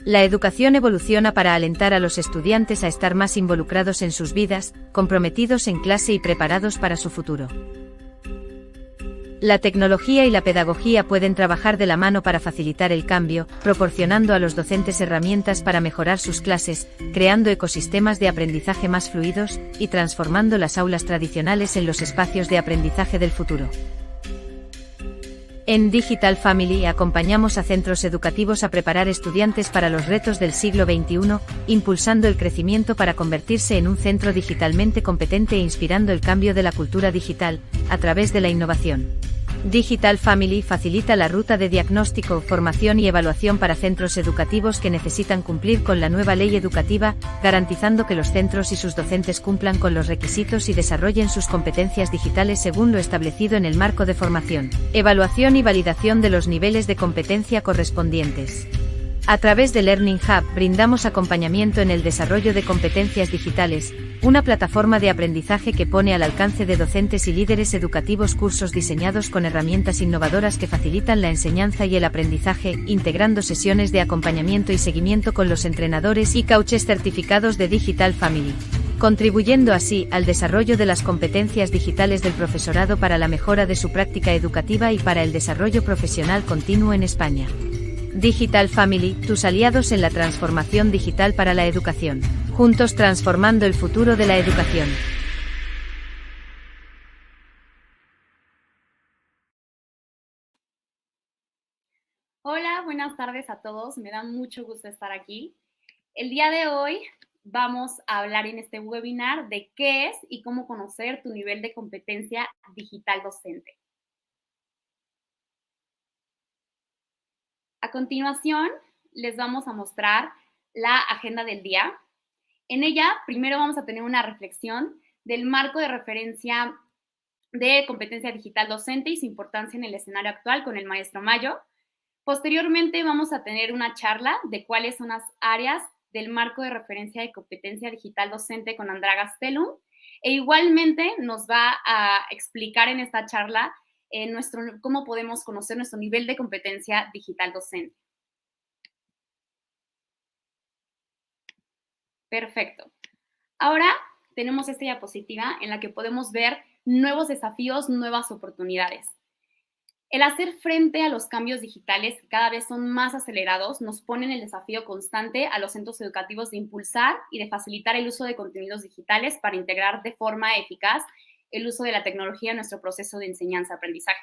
La educación evoluciona para alentar a los estudiantes a estar más involucrados en sus vidas, comprometidos en clase y preparados para su futuro. La tecnología y la pedagogía pueden trabajar de la mano para facilitar el cambio, proporcionando a los docentes herramientas para mejorar sus clases, creando ecosistemas de aprendizaje más fluidos y transformando las aulas tradicionales en los espacios de aprendizaje del futuro. En Digital Family acompañamos a centros educativos a preparar estudiantes para los retos del siglo XXI, impulsando el crecimiento para convertirse en un centro digitalmente competente e inspirando el cambio de la cultura digital, a través de la innovación. Digital Family facilita la ruta de diagnóstico, formación y evaluación para centros educativos que necesitan cumplir con la nueva ley educativa, garantizando que los centros y sus docentes cumplan con los requisitos y desarrollen sus competencias digitales según lo establecido en el marco de formación, evaluación y validación de los niveles de competencia correspondientes. A través de Learning Hub brindamos acompañamiento en el desarrollo de competencias digitales, una plataforma de aprendizaje que pone al alcance de docentes y líderes educativos cursos diseñados con herramientas innovadoras que facilitan la enseñanza y el aprendizaje, integrando sesiones de acompañamiento y seguimiento con los entrenadores y coaches certificados de Digital Family, contribuyendo así al desarrollo de las competencias digitales del profesorado para la mejora de su práctica educativa y para el desarrollo profesional continuo en España. Digital Family, tus aliados en la transformación digital para la educación. Juntos transformando el futuro de la educación. Hola, buenas tardes a todos. Me da mucho gusto estar aquí. El día de hoy vamos a hablar en este webinar de qué es y cómo conocer tu nivel de competencia digital docente. A continuación, les vamos a mostrar la agenda del día. En ella, primero vamos a tener una reflexión del marco de referencia de competencia digital docente y su importancia en el escenario actual con el maestro Mayo. Posteriormente vamos a tener una charla de cuáles son las áreas del marco de referencia de competencia digital docente con Andrea Gastelum. E igualmente nos va a explicar en esta charla cómo podemos conocer nuestro nivel de competencia digital docente. Perfecto. Ahora tenemos esta diapositiva en la que podemos ver nuevos desafíos, nuevas oportunidades. El hacer frente a los cambios digitales que cada vez son más acelerados nos pone en el desafío constante a los centros educativos de impulsar y de facilitar el uso de contenidos digitales para integrar de forma eficaz el uso de la tecnología en nuestro proceso de enseñanza-aprendizaje,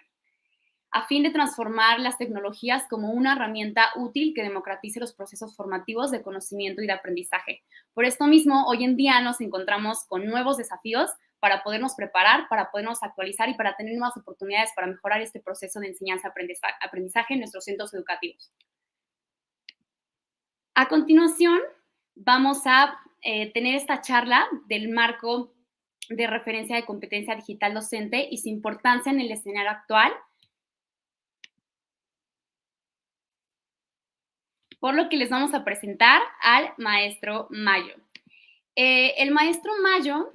a fin de transformar las tecnologías como una herramienta útil que democratice los procesos formativos de conocimiento y de aprendizaje. Por esto mismo, hoy en día nos encontramos con nuevos desafíos para podernos preparar, para podernos actualizar y para tener nuevas oportunidades para mejorar este proceso de enseñanza-aprendizaje en nuestros centros educativos. A continuación, vamos a tener esta charla del marco de referencia de competencia digital docente y su importancia en el escenario actual, por lo que les vamos a presentar al maestro Mayo. El maestro Mayo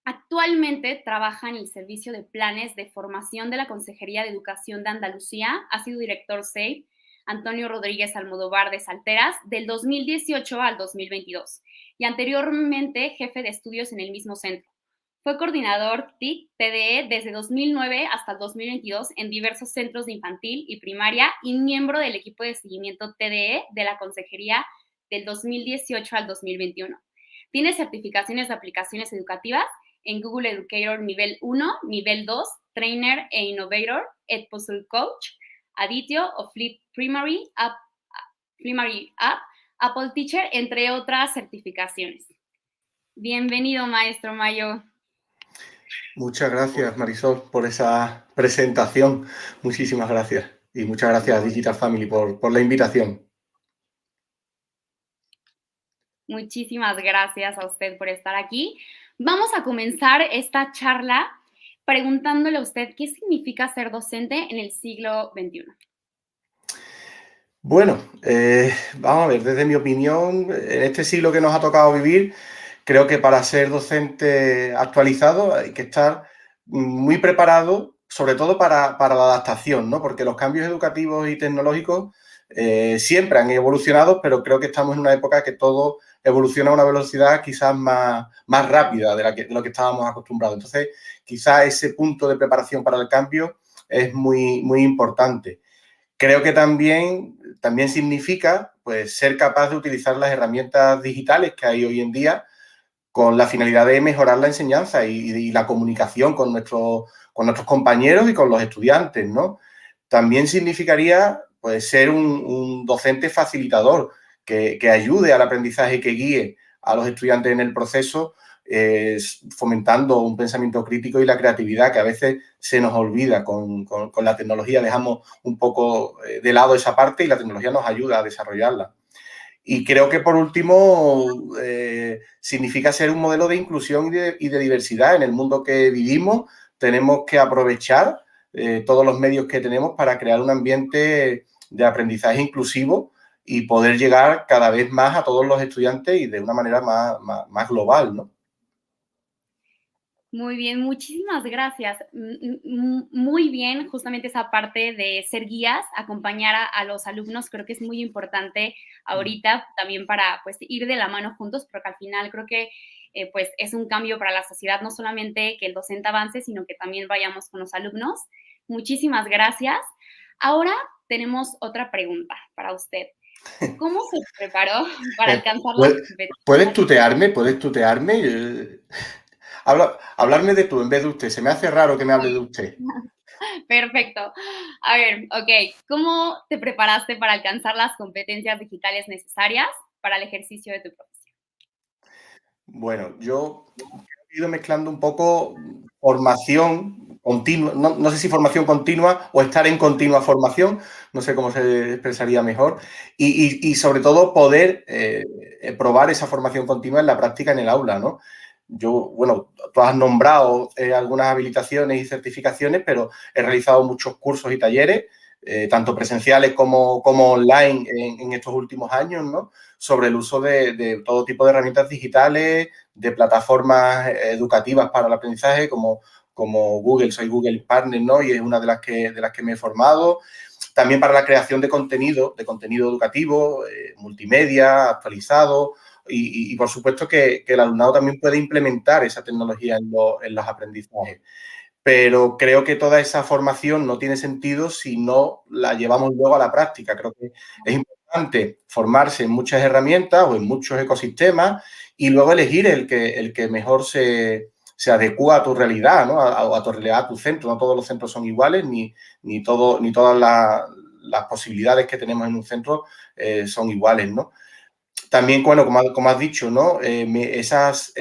actualmente trabaja en el Servicio de Planes de Formación de la Consejería de Educación de Andalucía, ha sido director SEIP Antonio Rodríguez Almodóvar de Salteras del 2018 al 2022 y anteriormente jefe de estudios en el mismo centro. Fue coordinador TIC-TDE desde 2009 hasta el 2022 en diversos centros de infantil y primaria y miembro del equipo de seguimiento TDE de la Consejería del 2018 al 2021. Tiene certificaciones de aplicaciones educativas en Google Educator nivel 1, nivel 2, Trainer e Innovator, Edpuzzle Coach, Aditio o Flip Primary App, Apple Teacher, entre otras certificaciones. Bienvenido, maestro Mayo. Muchas gracias, Marisol, por esa presentación. Muchísimas gracias. Y muchas gracias a Digital Family por la invitación. Muchísimas gracias a usted por estar aquí. Vamos a comenzar esta charla preguntándole a usted qué significa ser docente en el siglo XXI. Bueno, vamos a ver, desde mi opinión, en este siglo que nos ha tocado vivir, creo que para ser docente actualizado hay que estar muy preparado, sobre todo para la adaptación, ¿no? Porque los cambios educativos y tecnológicos siempre han evolucionado, pero creo que estamos en una época que todo evoluciona a una velocidad quizás más rápida de lo que estábamos acostumbrados. Entonces, quizás ese punto de preparación para el cambio es muy, muy importante. Creo que también significa pues, ser capaz de utilizar las herramientas digitales que hay hoy en día con la finalidad de mejorar la enseñanza y la comunicación con nuestros compañeros y con los estudiantes, ¿no? También significaría pues, ser un docente facilitador que ayude al aprendizaje y que guíe a los estudiantes en el proceso, fomentando un pensamiento crítico y la creatividad, que a veces se nos olvida con la tecnología. Dejamos un poco de lado esa parte y la tecnología nos ayuda a desarrollarla. Y creo que, por último, significa ser un modelo de inclusión y de diversidad. En el mundo que vivimos tenemos que aprovechar todos los medios que tenemos para crear un ambiente de aprendizaje inclusivo y poder llegar cada vez más a todos los estudiantes y de una manera más global, ¿no? Muy bien, muchísimas gracias. Muy bien, justamente esa parte de ser guías, acompañar a los alumnos, creo que es muy importante ahorita también para pues ir de la mano juntos, porque al final creo que pues es un cambio para la sociedad, no solamente que el docente avance, sino que también vayamos con los alumnos. Muchísimas gracias. Ahora tenemos otra pregunta para usted. ¿Cómo se preparó para alcanzar la competencia? ¿Puedes tutearme? Hablarme de tú en vez de usted. Se me hace raro que me hable de usted. Perfecto. A ver, ok. ¿Cómo te preparaste para alcanzar las competencias digitales necesarias para el ejercicio de tu profesión? Bueno, yo he ido mezclando un poco formación continua, no sé si formación continua o estar en continua formación, no sé cómo se expresaría mejor, y sobre todo poder probar esa formación continua en la práctica en el aula, ¿no? Bueno, tú has nombrado algunas habilitaciones y certificaciones, pero he realizado muchos cursos y talleres, tanto presenciales como online en estos últimos años, ¿no? Sobre el uso de todo tipo de herramientas digitales, de plataformas educativas para el aprendizaje, como Google. Soy Google Partner, ¿no? Y es una de las que me he formado. También para la creación de contenido educativo, multimedia, actualizado, y por supuesto que el alumnado también puede implementar esa tecnología en los aprendizajes. Pero creo que toda esa formación no tiene sentido si no la llevamos luego a la práctica. Creo que es importante formarse en muchas herramientas o en muchos ecosistemas y luego elegir el que mejor se adecua a tu realidad, ¿no? A tu realidad, a tu centro. No todos los centros son iguales, ni todas las posibilidades que tenemos en un centro son iguales, ¿no? También, bueno, como has dicho, ¿no? Esas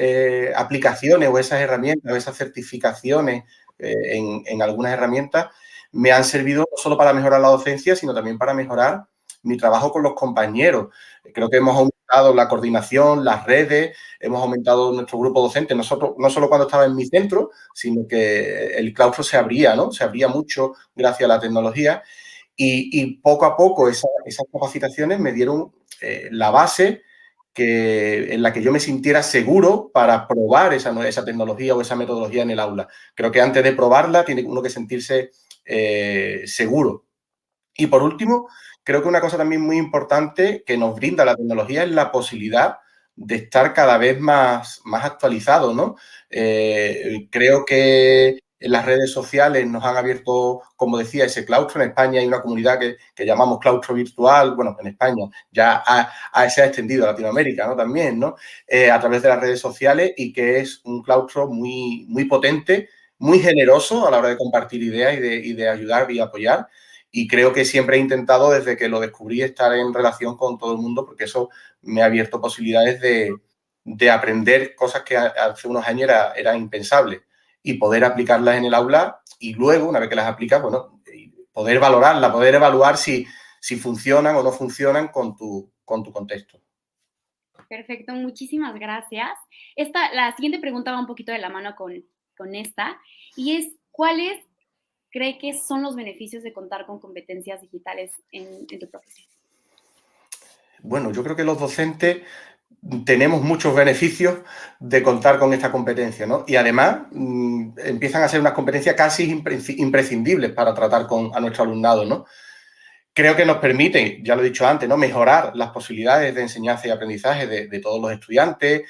aplicaciones o esas herramientas o esas certificaciones en algunas herramientas me han servido no solo para mejorar la docencia, sino también para mejorar mi trabajo con los compañeros. Creo que hemos aumentado la coordinación, las redes, hemos aumentado nuestro grupo docente, nosotros, no solo cuando estaba en mi centro, sino que el claustro se abría, ¿no? Se abría mucho gracias a la tecnología y poco a poco esas capacitaciones me dieron la base en la que yo me sintiera seguro para probar esa tecnología o esa metodología en el aula. Creo que antes de probarla tiene uno que sentirse seguro. Y por último, creo que una cosa también muy importante que nos brinda la tecnología es la posibilidad de estar cada vez más actualizados, ¿no? Creo que en las redes sociales nos han abierto, como decía, ese claustro. En España hay una comunidad que llamamos claustro virtual, bueno, en España ya se ha extendido a Latinoamérica, ¿no? También, ¿no? A través de las redes sociales y que es un claustro muy, muy potente, muy generoso a la hora de compartir ideas y de ayudar y apoyar. Y creo que siempre he intentado, desde que lo descubrí, estar en relación con todo el mundo, porque eso me ha abierto posibilidades de aprender cosas que hace unos años era impensable y poder aplicarlas en el aula y luego, una vez que las aplicas, bueno, poder valorarlas, poder evaluar si funcionan o no funcionan con tu contexto. Perfecto, muchísimas gracias. La siguiente pregunta va un poquito de la mano con esta, y es, ¿cuáles cree que son los beneficios de contar con competencias digitales en tu profesión? Bueno, yo creo que los docentes tenemos muchos beneficios de contar con esta competencia, ¿no? Y además empiezan a ser unas competencias casi imprescindibles para tratar a nuestro alumnado, ¿no? Creo que nos permite, ya lo he dicho antes, ¿no? Mejorar las posibilidades de enseñanza y aprendizaje de todos los estudiantes,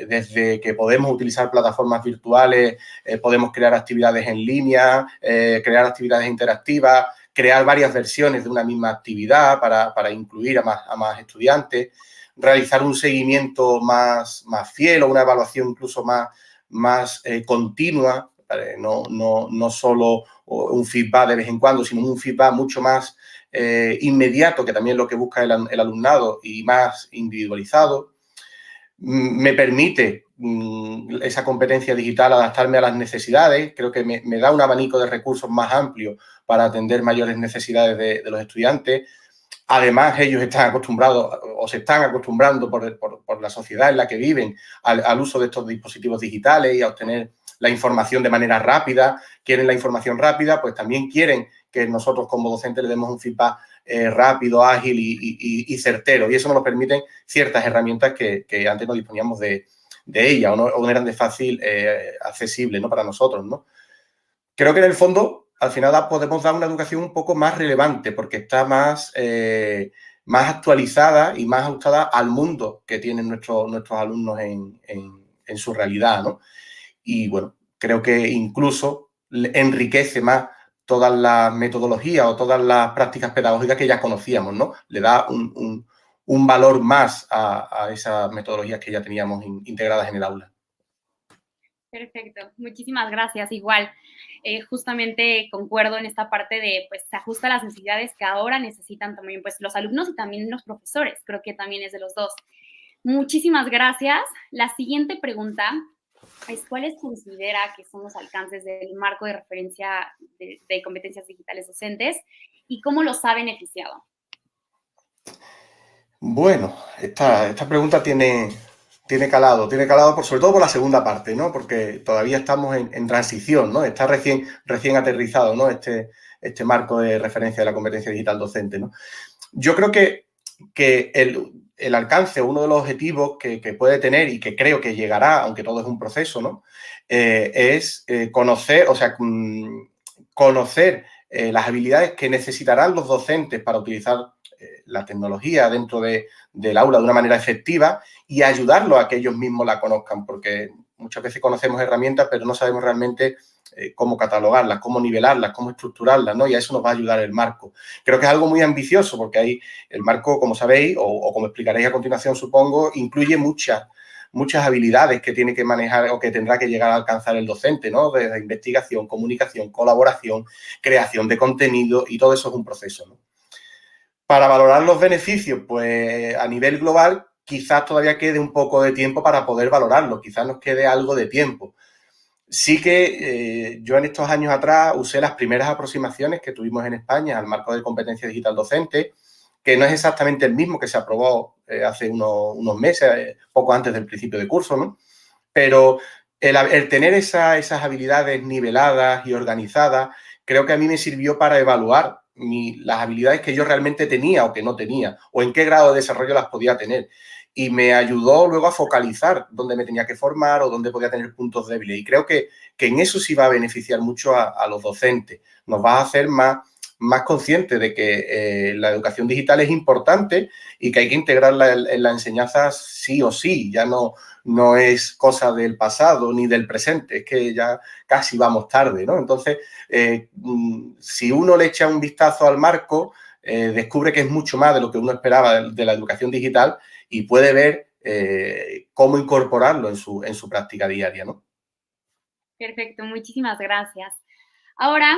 desde que podemos utilizar plataformas virtuales, podemos crear actividades en línea, crear actividades interactivas, crear varias versiones de una misma actividad para incluir a más estudiantes, realizar un seguimiento más fiel o una evaluación incluso más continua, no solo un feedback de vez en cuando, sino un feedback mucho más inmediato, que también es lo que busca el alumnado, y más individualizado. Me permite esa competencia digital adaptarme a las necesidades. Creo que me da un abanico de recursos más amplio para atender mayores necesidades de los estudiantes. Además, ellos están acostumbrados o se están acostumbrando por la sociedad en la que viven al uso de estos dispositivos digitales y a obtener la información de manera rápida. Quieren la información rápida, pues también quieren que nosotros como docentes le demos un feedback rápido, ágil y certero. Y eso nos lo permiten ciertas herramientas que antes no disponíamos de ellas o no eran de fácil accesible, ¿no? Para nosotros, ¿no? Creo que en el fondo, al final, podemos dar una educación un poco más relevante porque está más actualizada y más ajustada al mundo que tienen nuestros alumnos en su realidad, ¿no? Y, bueno, creo que incluso enriquece más todas las metodologías o todas las prácticas pedagógicas que ya conocíamos, ¿no? Le da un valor más a esas metodologías que ya teníamos integradas en el aula. Perfecto, muchísimas gracias. Igual, justamente concuerdo en esta parte de, pues, se ajusta a las necesidades que ahora necesitan también, pues, los alumnos y también los profesores. Creo que también es de los dos. Muchísimas gracias. La siguiente pregunta es, ¿cuáles considera que son los alcances del marco de referencia de competencias digitales docentes y cómo los ha beneficiado? Bueno, esta pregunta tiene tiene calado sobre todo por la segunda parte, ¿no? Porque todavía estamos en transición, ¿no? Está recién aterrizado, ¿no? Este marco de referencia de la competencia digital docente, ¿no? Yo creo que el alcance, uno de los objetivos que puede tener y que creo que llegará, aunque todo es un proceso, ¿no? Es conocer, o sea, conocer las habilidades que necesitarán los docentes para utilizar la tecnología dentro del aula de una manera efectiva y ayudarlos a que ellos mismos la conozcan, porque muchas veces conocemos herramientas, pero no sabemos realmente cómo catalogarlas, cómo nivelarlas, cómo estructurarlas, ¿no? Y a eso nos va a ayudar el marco. Creo que es algo muy ambicioso porque ahí el marco, como sabéis, o como explicaréis a continuación, supongo, incluye muchas habilidades que tiene que manejar o que tendrá que llegar a alcanzar el docente, ¿no? Desde investigación, comunicación, colaboración, creación de contenido, y todo eso es un proceso, ¿no? Para valorar los beneficios, pues a nivel global, quizás todavía quede un poco de tiempo para poder valorarlo, quizás nos quede algo de tiempo. Sí que yo en estos años atrás usé las primeras aproximaciones que tuvimos en España al marco de competencia digital docente, que no es exactamente el mismo que se aprobó hace unos meses, poco antes del principio de curso, ¿no? Pero el tener esas habilidades niveladas y organizadas, creo que a mí me sirvió para evaluar las habilidades que yo realmente tenía o que no tenía, o en qué grado de desarrollo las podía tener. Y me ayudó luego a focalizar dónde me tenía que formar o dónde podía tener puntos débiles. Y creo que en eso sí va a beneficiar mucho a los docentes. Nos va a hacer más conscientes de que la educación digital es importante y que hay que integrarla en la enseñanza sí o sí. Ya no es cosa del pasado ni del presente, es que ya casi vamos tarde, ¿no? Entonces, si uno le echa un vistazo al marco, descubre que es mucho más de lo que uno esperaba de la educación digital y puede ver cómo incorporarlo en su práctica diaria, ¿no? Perfecto, muchísimas gracias. Ahora,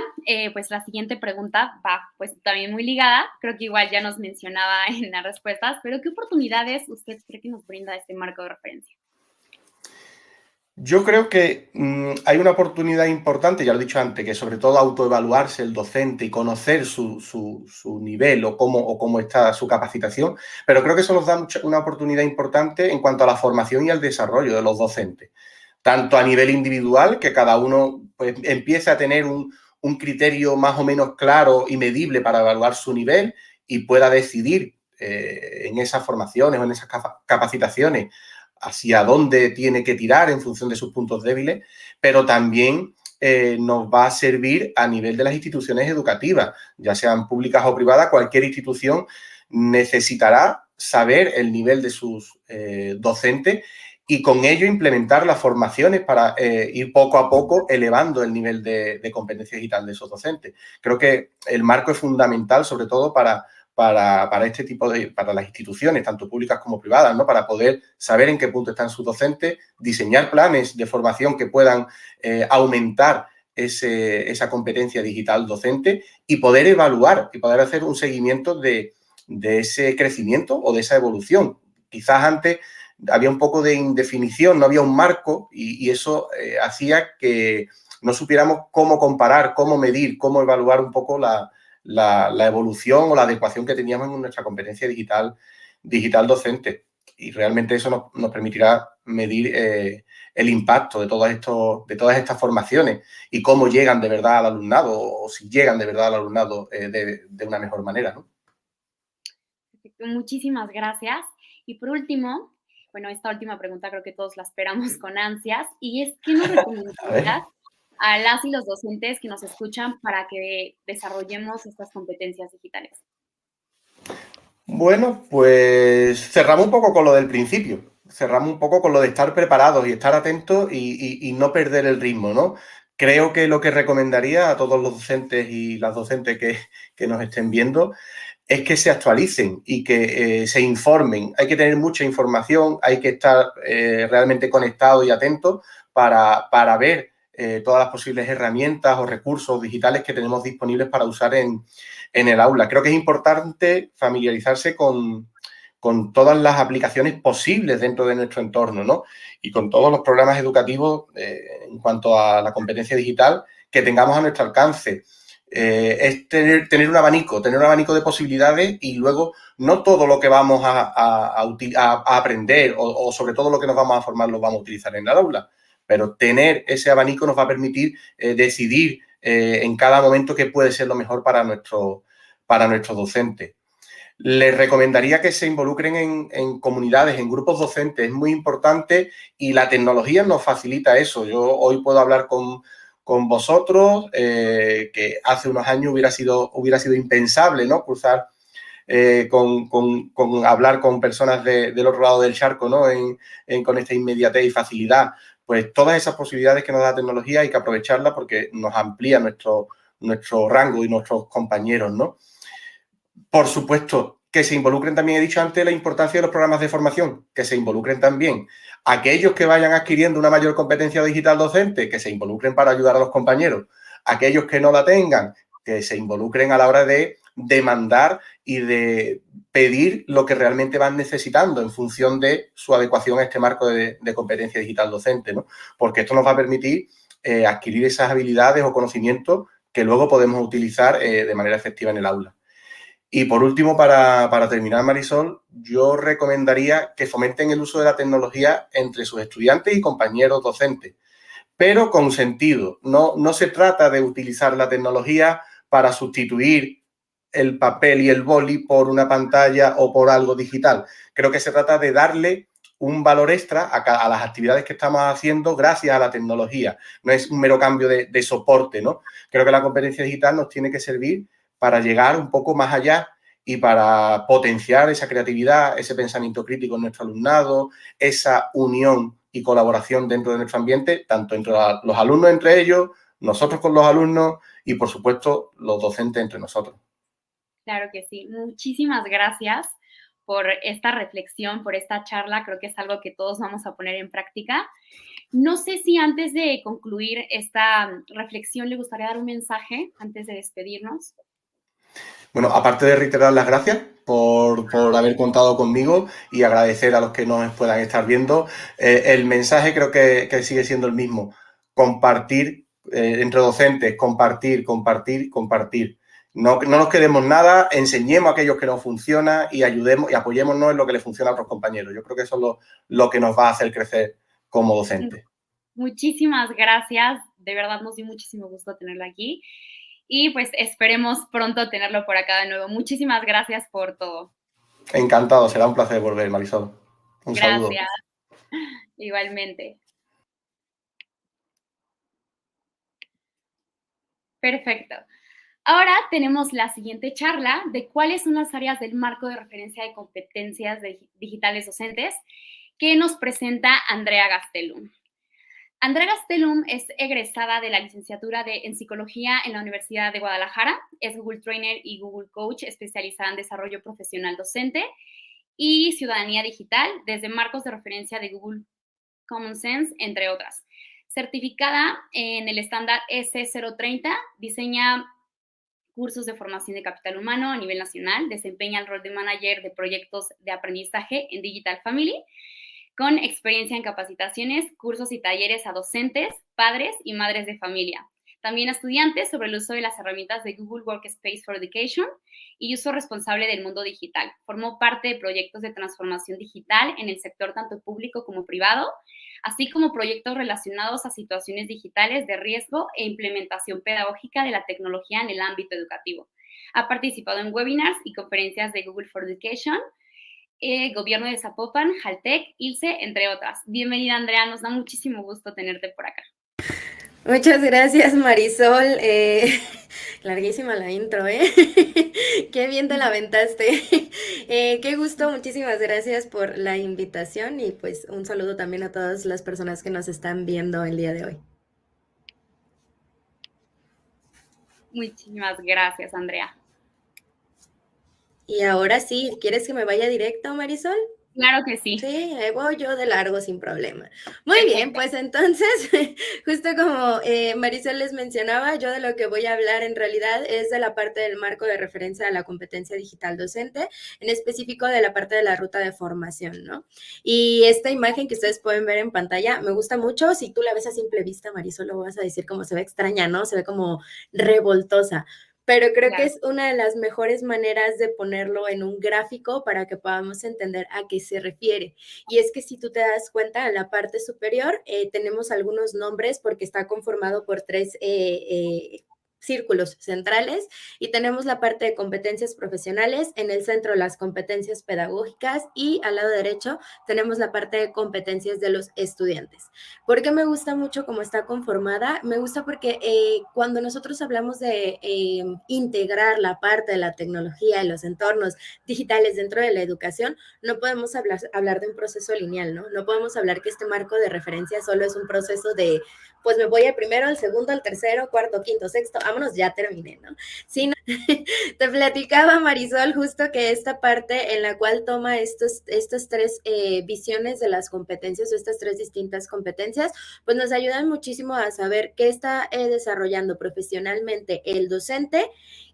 pues la siguiente pregunta va pues también muy ligada, creo que igual ya nos mencionaba en las respuestas, pero ¿qué oportunidades usted cree que nos brinda este marco de referencia? Yo creo que hay una oportunidad importante, ya lo he dicho antes, que sobre todo autoevaluarse el docente y conocer su nivel o cómo está su capacitación, pero creo que eso nos da una oportunidad importante en cuanto a la formación y al desarrollo de los docentes, tanto a nivel individual, que cada uno pues, empiece a tener un criterio más o menos claro y medible para evaluar su nivel y pueda decidir en esas formaciones o en esas capacitaciones hacia dónde tiene que tirar en función de sus puntos débiles, pero también nos va a servir a nivel de las instituciones educativas, ya sean públicas o privadas. Cualquier institución necesitará saber el nivel de sus docentes y con ello implementar las formaciones para ir poco a poco elevando el nivel de competencia digital de esos docentes. Creo que el marco es fundamental, sobre todo para este tipo para las instituciones, tanto públicas como privadas, ¿no? Para poder saber en qué punto están sus docentes, diseñar planes de formación que puedan aumentar esa competencia digital docente y poder evaluar y poder hacer un seguimiento de ese crecimiento o de esa evolución. Quizás antes había un poco de indefinición, no había un marco y eso hacía que no supiéramos cómo comparar, cómo medir, cómo evaluar un poco la evolución o la adecuación que teníamos en nuestra competencia digital docente. Y realmente eso nos permitirá medir el impacto de todas estas formaciones y cómo llegan de verdad al alumnado o si llegan de verdad al alumnado de una mejor manera, ¿no? Perfecto, muchísimas gracias. Y por último, bueno, esta última pregunta creo que todos la esperamos con ansias, y es, ¿qué nos recomendarías a las y los docentes que nos escuchan para que desarrollemos estas competencias digitales? Bueno, pues cerramos un poco con lo del principio, cerramos un poco con lo de estar preparados y estar atentos y no perder el ritmo, ¿no? Creo que lo que recomendaría a todos los docentes y las docentes que nos estén viendo es que se actualicen y que se informen. Hay que tener mucha información, hay que estar realmente conectados y atentos para ver todas las posibles herramientas o recursos digitales que tenemos disponibles para usar en el aula. Creo que es importante familiarizarse con todas las aplicaciones posibles dentro de nuestro entorno, ¿no? Y con todos los programas educativos en cuanto a la competencia digital que tengamos a nuestro alcance. es tener un abanico de posibilidades y luego no todo lo que vamos a aprender o sobre todo lo que nos vamos a formar lo vamos a utilizar en el aula, pero tener ese abanico nos va a permitir decidir en cada momento qué puede ser lo mejor para nuestros docentes. Les recomendaría que se involucren en comunidades, en grupos docentes, es muy importante y la tecnología nos facilita eso. Yo hoy puedo hablar con vosotros, que hace unos años hubiera sido impensable, ¿no? Cruzar con hablar con personas del otro lado del charco, ¿no? Con esta inmediatez y facilidad. Pues todas esas posibilidades que nos da la tecnología hay que aprovecharlas porque nos amplía nuestro rango y nuestros compañeros, ¿no? Por supuesto, que se involucren también, he dicho antes, la importancia de los programas de formación, que se involucren también aquellos que vayan adquiriendo una mayor competencia digital docente, que se involucren para ayudar a los compañeros, aquellos que no la tengan, que se involucren a la hora de demandar y de pedir lo que realmente van necesitando en función de su adecuación a este marco de competencia digital docente, ¿no? Porque esto nos va a permitir adquirir esas habilidades o conocimientos que luego podemos utilizar de manera efectiva en el aula. Y por último, para terminar, Marisol, yo recomendaría que fomenten el uso de la tecnología entre sus estudiantes y compañeros docentes, pero con sentido. No se trata de utilizar la tecnología para sustituir el papel y el boli por una pantalla o por algo digital. Creo que se trata de darle un valor extra a las actividades que estamos haciendo gracias a la tecnología. No es un mero cambio de soporte, ¿no? Creo que la competencia digital nos tiene que servir para llegar un poco más allá y para potenciar esa creatividad, ese pensamiento crítico en nuestro alumnado, esa unión y colaboración dentro de nuestro ambiente, tanto entre los alumnos entre ellos, nosotros con los alumnos y, por supuesto, los docentes entre nosotros. Claro que sí. Muchísimas gracias por esta reflexión, por esta charla. Creo que es algo que todos vamos a poner en práctica. No sé si antes de concluir esta reflexión le gustaría dar un mensaje antes de despedirnos. Bueno, aparte de reiterar las gracias por haber contado conmigo y agradecer a los que nos puedan estar viendo, el mensaje creo que sigue siendo el mismo. Compartir entre docentes, compartir. No nos quedemos nada, enseñemos a aquellos que no funciona y ayudemos y apoyémonos en lo que le funciona a otros compañeros. Yo creo que eso es lo que nos va a hacer crecer como docentes. Muchísimas gracias. De verdad nos dio muchísimo gusto tenerlo aquí. Y pues esperemos pronto tenerlo por acá de nuevo. Muchísimas gracias por todo. Encantado, será un placer volver, Marisol. Un saludo. Gracias. Igualmente. Perfecto. Ahora tenemos la siguiente charla de cuáles son las áreas del marco de referencia de competencias digitales docentes que nos presenta Andrea Gastelum. Andrea Gastelum es egresada de la licenciatura en Psicología en la Universidad de Guadalajara, es Google Trainer y Google Coach especializada en desarrollo profesional docente y ciudadanía digital desde marcos de referencia de Google Common Sense, entre otras. Certificada en el estándar EC030, diseña cursos de formación de capital humano a nivel nacional, desempeña el rol de manager de proyectos de aprendizaje en Digital Family, con experiencia en capacitaciones, cursos y talleres a docentes, padres y madres de familia. También a estudiantes sobre el uso de las herramientas de Google Workspace for Education y uso responsable del mundo digital. Formó parte de proyectos de transformación digital en el sector tanto público como privado, así como proyectos relacionados a situaciones digitales de riesgo e implementación pedagógica de la tecnología en el ámbito educativo. Ha participado en webinars y conferencias de Google for Education, Gobierno de Zapopan, Jaltec, ILSE, entre otras. Bienvenida, Andrea, nos da muchísimo gusto tenerte por acá. Muchas gracias, Marisol. Larguísima la intro, ¿eh? Qué bien te la aventaste. Qué gusto, muchísimas gracias por la invitación y pues un saludo también a todas las personas que nos están viendo el día de hoy. Muchísimas gracias, Andrea. Y ahora sí, ¿quieres que me vaya directo, Marisol? Claro que sí. Sí, voy yo de largo sin problema. Muy bien, Perfecto. pues entonces, justo como Marisol les mencionaba, yo de lo que voy a hablar en realidad es de la parte del marco de referencia a la competencia digital docente, en específico de la parte de la ruta de formación, ¿no? Y esta imagen que ustedes pueden ver en pantalla me gusta mucho. Si tú la ves a simple vista, Marisol, lo vas a decir como se ve extraña, ¿no? Se ve como revoltosa. Pero creo que Claro. es una de las mejores maneras de ponerlo en un gráfico para que podamos entender a qué se refiere. Y es que si tú te das cuenta, en la parte superior tenemos algunos nombres porque está conformado por tres círculos centrales y tenemos la parte de competencias profesionales, en el centro las competencias pedagógicas y al lado derecho tenemos la parte de competencias de los estudiantes. ¿Por qué me gusta mucho cómo está conformada? Me gusta porque cuando nosotros hablamos de integrar la parte de la tecnología y los entornos digitales dentro de la educación, no podemos hablar de un proceso lineal, ¿no? No podemos hablar que este marco de referencia solo es un proceso de, pues me voy al primero, al segundo, al tercero, cuarto, quinto, sexto, vámonos, ya terminé, ¿no? Sino, te platicaba Marisol justo que esta parte en la cual toma estas tres visiones de las competencias o estas tres distintas competencias, pues nos ayudan muchísimo a saber qué está desarrollando profesionalmente el docente,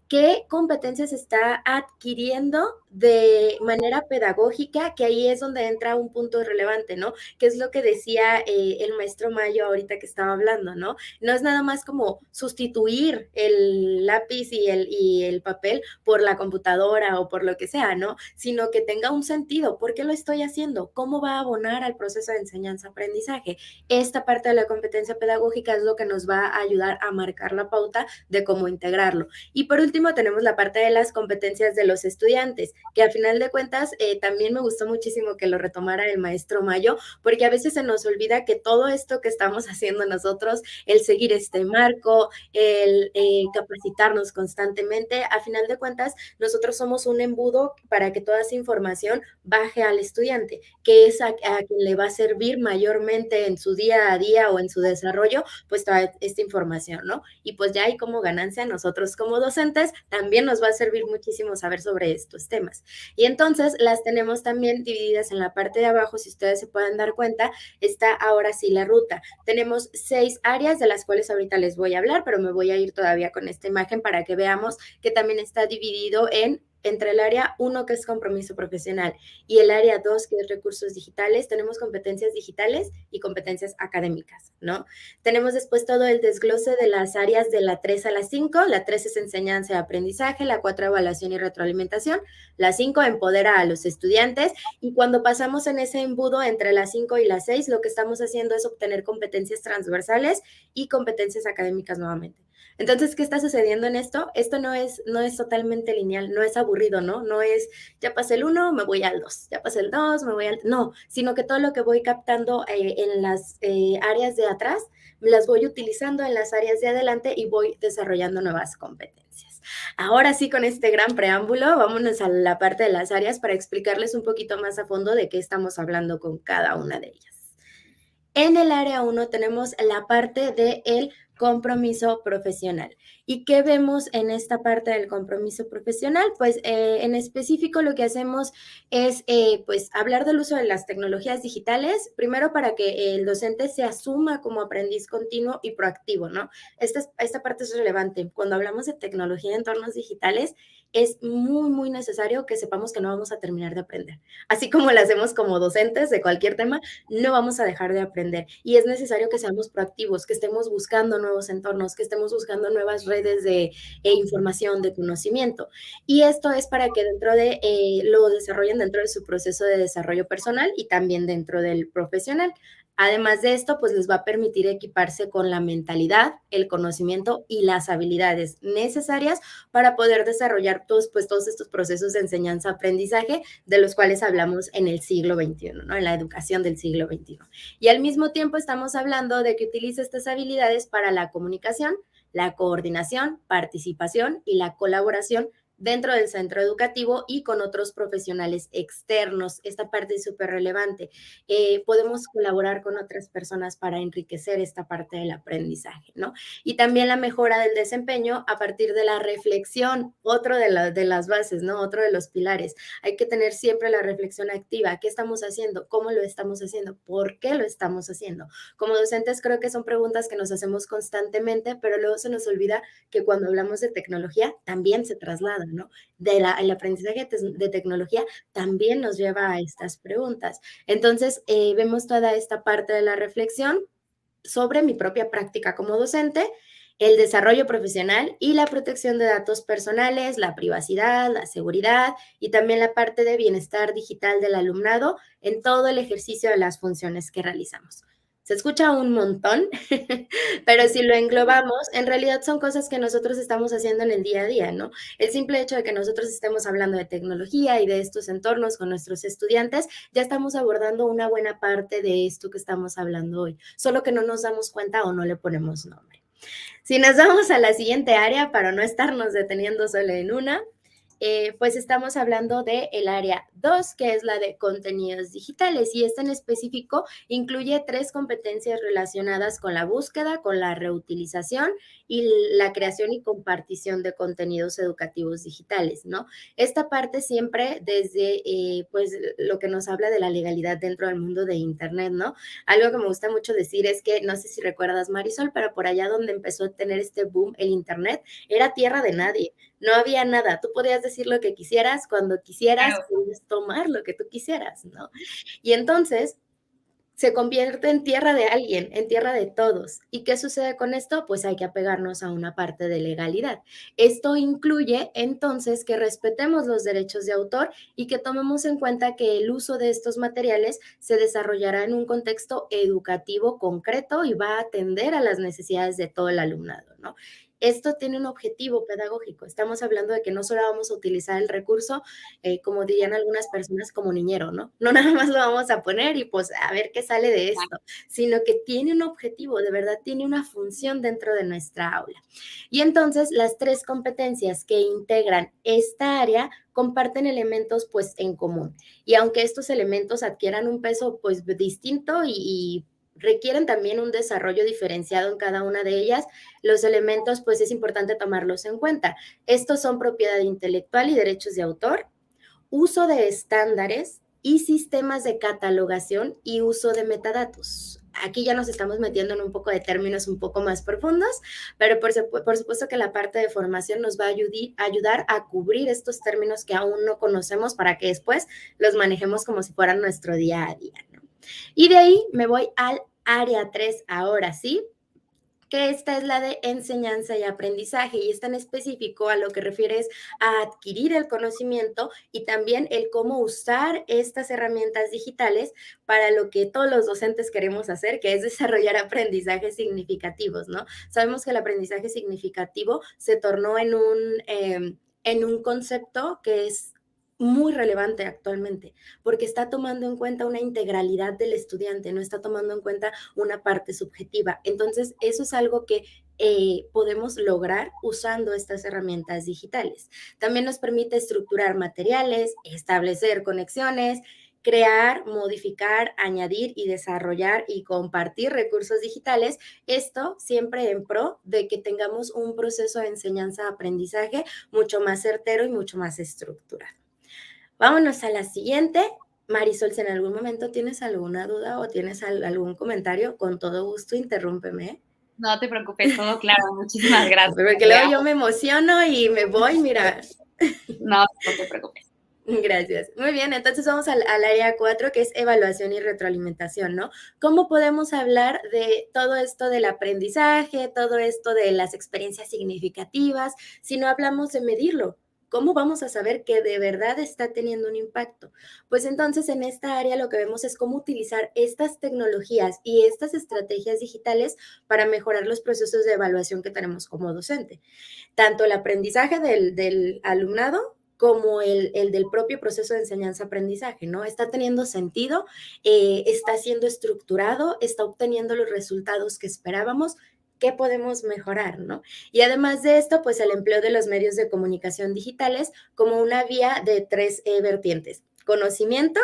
qué competencias está adquiriendo de manera pedagógica, que ahí es donde entra un punto relevante, ¿no? Que es lo que decía el maestro Mayo ahorita que estaba hablando, ¿no? No es nada más como sustituir el lápiz y el papel por la computadora o por lo que sea, ¿no? Sino que tenga un sentido. ¿Por qué lo estoy haciendo? ¿Cómo va a abonar al proceso de enseñanza-aprendizaje? Esta parte de la competencia pedagógica es lo que nos va a ayudar a marcar la pauta de cómo integrarlo. Y por último, tenemos la parte de las competencias de los estudiantes, que al final de cuentas también me gustó muchísimo que lo retomara el maestro Mayo, porque a veces se nos olvida que todo esto que estamos haciendo nosotros, el seguir este marco, el capacitarnos constantemente, a final de cuentas, nosotros somos un embudo para que toda esa información baje al estudiante, que es a quien le va a servir mayormente en su día a día o en su desarrollo, pues toda esta información, ¿no? Y pues ya hay como ganancia nosotros como docentes, también nos va a servir muchísimo saber sobre estos temas. Y entonces las tenemos también divididas en la parte de abajo, si ustedes se pueden dar cuenta, está ahora sí la ruta. Tenemos 6 áreas de las cuales ahorita les voy a hablar, pero me voy a ir todavía con esta imagen para que veamos que también está dividido entre el área 1, que es compromiso profesional, y el área 2, que es recursos digitales. Tenemos competencias digitales y competencias académicas, ¿no? Tenemos después todo el desglose de las áreas de la 3 a la 5. La 3 es enseñanza y aprendizaje, la 4 evaluación y retroalimentación, la 5 empodera a los estudiantes, y cuando pasamos en ese embudo entre la 5 y la 6, lo que estamos haciendo es obtener competencias transversales y competencias académicas nuevamente. Entonces, ¿qué está sucediendo en esto? Esto no es totalmente lineal, no es aburrido, ¿no? No es, ya pasé el 1, me voy al 2, ya pasé el 2, me voy al... No, sino que todo lo que voy captando en las áreas de atrás, las voy utilizando en las áreas de adelante y voy desarrollando nuevas competencias. Ahora sí, con este gran preámbulo, vámonos a la parte de las áreas para explicarles un poquito más a fondo de qué estamos hablando con cada una de ellas. En el área 1 tenemos la parte del compromiso profesional. ¿Y qué vemos en esta parte del compromiso profesional? Pues en específico lo que hacemos es pues hablar del uso de las tecnologías digitales, primero para que el docente se asuma como aprendiz continuo y proactivo, ¿no? Esta parte es relevante. Cuando hablamos de tecnología en entornos digitales, es muy, muy necesario que sepamos que no vamos a terminar de aprender. Así como lo hacemos como docentes de cualquier tema, no vamos a dejar de aprender. Y es necesario que seamos proactivos, que estemos buscando nuevos entornos, que estemos buscando nuevas redes de información, de conocimiento. Y esto es para que lo desarrollen dentro de su proceso de desarrollo personal y también dentro del profesional. Además de esto, pues les va a permitir equiparse con la mentalidad, el conocimiento y las habilidades necesarias para poder desarrollar todos estos procesos de enseñanza-aprendizaje de los cuales hablamos en el siglo XXI, ¿no? En la educación del siglo XXI. Y al mismo tiempo estamos hablando de que utilice estas habilidades para la comunicación, la coordinación, participación y la colaboración dentro del centro educativo y con otros profesionales externos. Esta parte es súper relevante. Podemos colaborar con otras personas para enriquecer esta parte del aprendizaje, ¿no? Y también la mejora del desempeño a partir de la reflexión, otro de las bases, ¿no? Otro de los pilares. Hay que tener siempre la reflexión activa. ¿Qué estamos haciendo? ¿Cómo lo estamos haciendo? ¿Por qué lo estamos haciendo? Como docentes creo que son preguntas que nos hacemos constantemente, pero luego se nos olvida que cuando hablamos de tecnología también se traslada, ¿no? El aprendizaje de tecnología también nos lleva a estas preguntas. Entonces, vemos toda esta parte de la reflexión sobre mi propia práctica como docente, el desarrollo profesional y la protección de datos personales, la privacidad, la seguridad y también la parte de bienestar digital del alumnado en todo el ejercicio de las funciones que realizamos. Se escucha un montón, pero si lo englobamos, en realidad son cosas que nosotros estamos haciendo en el día a día, ¿no? El simple hecho de que nosotros estemos hablando de tecnología y de estos entornos con nuestros estudiantes, ya estamos abordando una buena parte de esto que estamos hablando hoy, solo que no nos damos cuenta o no le ponemos nombre. Si nos vamos a la siguiente área, para no estarnos deteniendo solo en una, pues estamos hablando del área 2, que es la de contenidos digitales, y esta en específico incluye 3 competencias relacionadas con la búsqueda, con la reutilización y la creación y compartición de contenidos educativos digitales, ¿no? Esta parte siempre desde, pues, lo que nos habla de la legalidad dentro del mundo de Internet, ¿no? Algo que me gusta mucho decir es que, no sé si recuerdas, Marisol, pero por allá donde empezó a tener este boom el Internet, era tierra de nadie. No había nada, tú podías decir lo que quisieras, cuando quisieras, Claro. podías tomar lo que tú quisieras, ¿no? Y entonces se convierte en tierra de alguien, en tierra de todos. ¿Y qué sucede con esto? Pues hay que apegarnos a una parte de legalidad. Esto incluye entonces que respetemos los derechos de autor y que tomemos en cuenta que el uso de estos materiales se desarrollará en un contexto educativo concreto y va a atender a las necesidades de todo el alumnado, ¿no? Esto tiene un objetivo pedagógico. Estamos hablando de que no solo vamos a utilizar el recurso, como dirían algunas personas, como niñero, ¿no? No nada más lo vamos a poner y pues a ver qué sale de esto, sino que tiene un objetivo, de verdad tiene una función dentro de nuestra aula. Y entonces las 3 competencias que integran esta área comparten elementos pues en común. Y aunque estos elementos adquieran un peso pues distinto y requieren también un desarrollo diferenciado en cada una de ellas, los elementos pues es importante tomarlos en cuenta. Estos son propiedad intelectual y derechos de autor, uso de estándares y sistemas de catalogación y uso de metadatos. Aquí ya nos estamos metiendo en un poco de términos un poco más profundos, pero por supuesto que la parte de formación nos va a ayudar a cubrir estos términos que aún no conocemos para que después los manejemos como si fueran nuestro día a día, ¿no? Y de ahí me voy al área 3 ahora sí, que esta es la de enseñanza y aprendizaje, y esta en específico a lo que refieres a adquirir el conocimiento y también el cómo usar estas herramientas digitales para lo que todos los docentes queremos hacer, que es desarrollar aprendizajes significativos, ¿no? Sabemos que el aprendizaje significativo se tornó en un concepto que es muy relevante actualmente, porque está tomando en cuenta una integralidad del estudiante, no está tomando en cuenta una parte subjetiva. Entonces, eso es algo que podemos lograr usando estas herramientas digitales. También nos permite estructurar materiales, establecer conexiones, crear, modificar, añadir y desarrollar y compartir recursos digitales. Esto siempre en pro de que tengamos un proceso de enseñanza-aprendizaje mucho más certero y mucho más estructurado. Vámonos a la siguiente. Marisol, si en algún momento tienes alguna duda o tienes algún comentario, con todo gusto, interrúmpeme. No te preocupes, todo claro. Muchísimas gracias. Porque luego yo me emociono y me voy, mira. No te preocupes. Gracias. Muy bien, entonces vamos al área 4, que es evaluación y retroalimentación, ¿no? ¿Cómo podemos hablar de todo esto del aprendizaje, todo esto de las experiencias significativas, si no hablamos de medirlo? ¿Cómo vamos a saber que de verdad está teniendo un impacto? Pues entonces en esta área lo que vemos es cómo utilizar estas tecnologías y estas estrategias digitales para mejorar los procesos de evaluación que tenemos como docente. Tanto el aprendizaje del alumnado como el del propio proceso de enseñanza-aprendizaje, ¿no? Está teniendo sentido, está siendo estructurado, está obteniendo los resultados que esperábamos. ¿qué podemos mejorar, no? Y además de esto, pues el empleo de los medios de comunicación digitales como una vía de 3 vertientes. Conocimiento,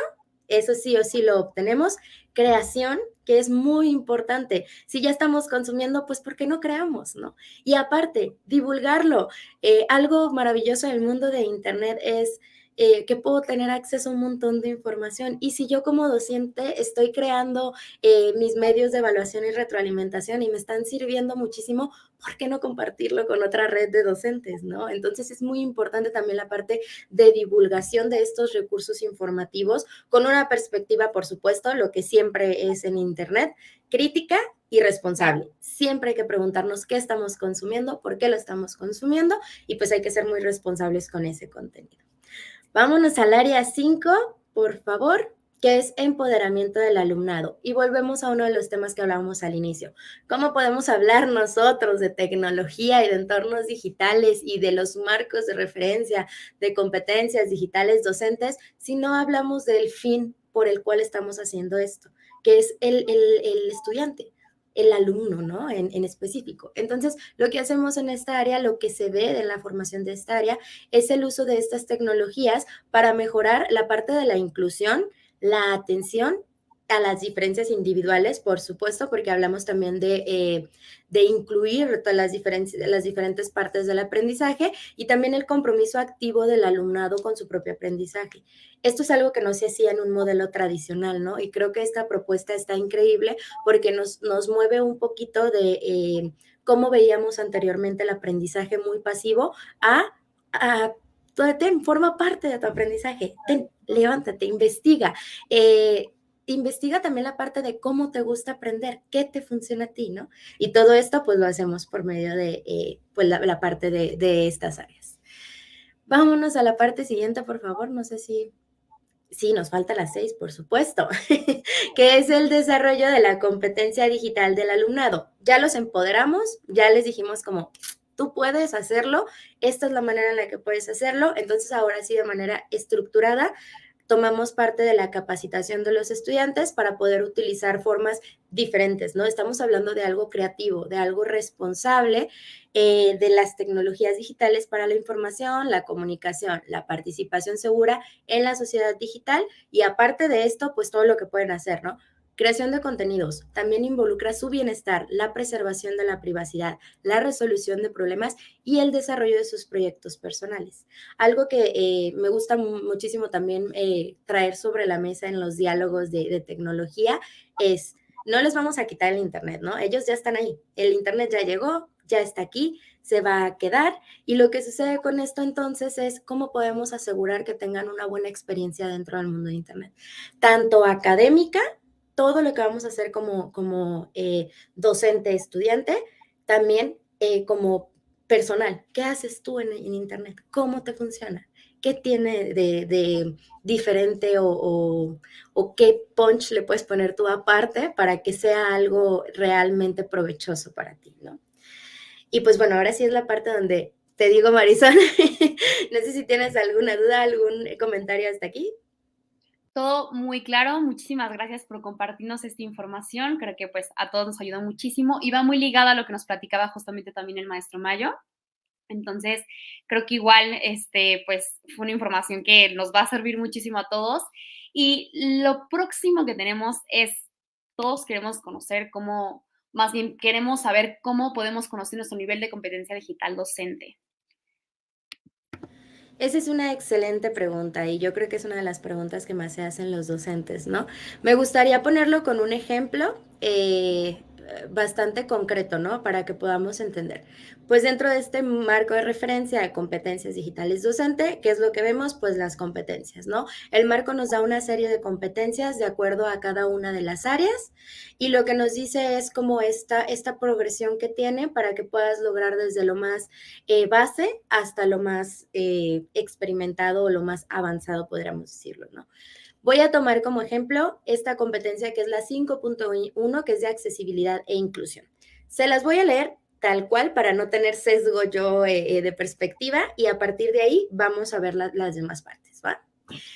eso sí o sí lo obtenemos. Creación, que es muy importante. Si ya estamos consumiendo, pues ¿por qué no creamos, no? Y aparte, divulgarlo. Algo maravilloso del mundo de Internet es que puedo tener acceso a un montón de información. Y si yo como docente estoy creando mis medios de evaluación y retroalimentación y me están sirviendo muchísimo, ¿por qué no compartirlo con otra red de docentes, no? Entonces es muy importante también la parte de divulgación de estos recursos informativos con una perspectiva, por supuesto, lo que siempre es en Internet, crítica y responsable. Siempre hay que preguntarnos qué estamos consumiendo, por qué lo estamos consumiendo y pues hay que ser muy responsables con ese contenido. Vámonos al área 5, por favor, que es empoderamiento del alumnado. Y volvemos a uno de los temas que hablábamos al inicio. ¿Cómo podemos hablar nosotros de tecnología y de entornos digitales y de los marcos de referencia de competencias digitales docentes si no hablamos del fin por el cual estamos haciendo esto, que es el estudiante? El alumno, ¿no? En específico. Entonces, lo que hacemos en esta área, lo que se ve en la formación de esta área, es el uso de estas tecnologías para mejorar la parte de la inclusión, la atención a las diferencias individuales, por supuesto, porque hablamos también de incluir todas las diferentes partes del aprendizaje y también el compromiso activo del alumnado con su propio aprendizaje. Esto es algo que no se hacía en un modelo tradicional, ¿no? Y creo que esta propuesta está increíble porque nos mueve un poquito de cómo veíamos anteriormente el aprendizaje muy pasivo a forma parte de tu aprendizaje, levántate, investiga. Investiga también la parte de cómo te gusta aprender, qué te funciona a ti, ¿no? Y todo esto pues lo hacemos por medio de pues la parte de estas áreas. Vámonos a la parte siguiente, por favor. No sé si... Sí, nos falta la 6, por supuesto, que es el desarrollo de la competencia digital del alumnado. Ya los empoderamos, ya les dijimos como, tú puedes hacerlo, esta es la manera en la que puedes hacerlo, entonces ahora sí de manera estructurada tomamos parte de la capacitación de los estudiantes para poder utilizar formas diferentes, ¿no? Estamos hablando de algo creativo, de algo responsable, de las tecnologías digitales para la información, la comunicación, la participación segura en la sociedad digital y aparte de esto, pues todo lo que pueden hacer, ¿no? Creación de contenidos también involucra su bienestar, la preservación de la privacidad, la resolución de problemas y el desarrollo de sus proyectos personales. Algo que me gusta muchísimo también traer sobre la mesa en los diálogos de tecnología es, no les vamos a quitar el Internet, ¿no? Ellos ya están ahí, el Internet ya llegó, ya está aquí, se va a quedar y lo que sucede con esto entonces es cómo podemos asegurar que tengan una buena experiencia dentro del mundo de Internet, tanto académica, todo lo que vamos a hacer como docente, estudiante, también como personal. ¿Qué haces tú en Internet? ¿Cómo te funciona? ¿Qué tiene de diferente o qué punch le puedes poner tú aparte para que sea algo realmente provechoso para ti, ¿no? Y pues bueno, ahora sí es la parte donde te digo, Marisol, no sé si tienes alguna duda, algún comentario hasta aquí. Todo muy claro, muchísimas gracias por compartirnos esta información, creo que pues a todos nos ayudó muchísimo y va muy ligada a lo que nos platicaba justamente también el maestro Mayo. Entonces, creo que igual, pues fue una información que nos va a servir muchísimo a todos. Y lo próximo que tenemos es, todos queremos conocer cómo, más bien queremos saber cómo podemos conocer nuestro nivel de competencia digital docente. Esa es una excelente pregunta y yo creo que es una de las preguntas que más se hacen los docentes, ¿no? Me gustaría ponerlo con un ejemplo bastante concreto, ¿no? Para que podamos entender. Pues dentro de este marco de referencia de competencias digitales docente, ¿qué es lo que vemos? Pues las competencias, ¿no? El marco nos da una serie de competencias de acuerdo a cada una de las áreas y lo que nos dice es como esta progresión que tiene para que puedas lograr desde lo más base hasta lo más experimentado o lo más avanzado, podríamos decirlo, ¿no? Voy a tomar como ejemplo esta competencia que es la 5.1, que es de accesibilidad e inclusión. Se las voy a leer tal cual para no tener sesgo yo de perspectiva y a partir de ahí vamos a ver las demás partes, ¿va?